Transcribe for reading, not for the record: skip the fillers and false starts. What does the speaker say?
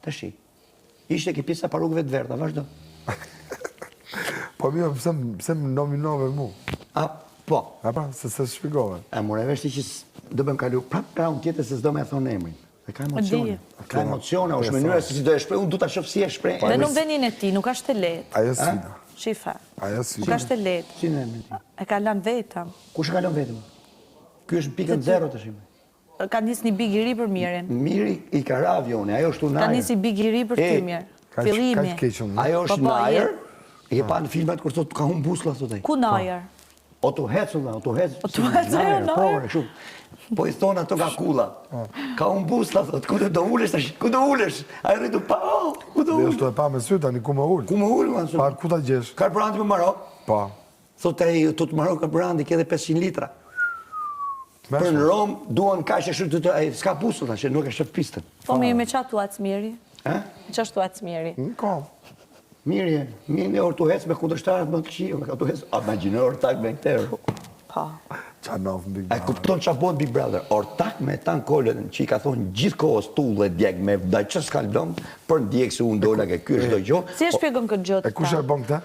Tashi. Ishte ki pjesa parukëve të verda, vazhdo. Po mirë, pse më nominove mu? Po. A pra, se shpigove. More vesh ti që do bëjmë kalu prap unë tjetër se s'do me thonë emrin. E ka emocione. Ka emocione, është mënyra se si do e shpreh, unë du ta shoh si e shpreh. Dhe nuk venin e ti, nuk është e lehtë. Ajo sfida. Shifa. Ajo Nuk sfida. është e lehtë. Si në emrin ti? E ka lënë vetëm. Kush e ka lënë vetëm? Ky është pikën 0 tash. Ka nis një big i ri për Mirin. Miri i ka ra avioni, ajo është Ka unajër. nis një big i ri për ty Mir. Fillimi. Ajo është najër. E ke pa në filmat kur thot ka humbë buslla thotë ai. Ku najër? O tu hec, O tu hec, ajo najër. Po i thonë ato nga kulla. Ka humbë buslla thotë, ku do ulesh tash? Ku do ulesh? Ai rritu pa, ku do Dhe ulesh? është e pa me sy tani ku më ul. Ku më ul më? Pa ku ta gjesh? Karburanti me Marok. Po. Thotë ai tot Marok karburanti ke edhe 500 litra. Për në Rom duan kaq e shumë të s'ka busull tash, nuk e shef pistën. Po me çfarë thuat Miri? Ë? Ç'është thuat Miri? Kom. Mirë, orë tu hec me kundërshtarët më të këqij, ka tu hec. Imagjino ortak me këtë. Po. Qa nofë në Big Ai Brother. kupton çfarë bën Big Brother. Ortak me tan kolën që i ka thonë gjithkohës tull dhe djeg me daj ç's'ka lëm për ndjek se unë dola ke ky çdo gjë. Si e shpjegon këtë gjë? E kush e bën këtë?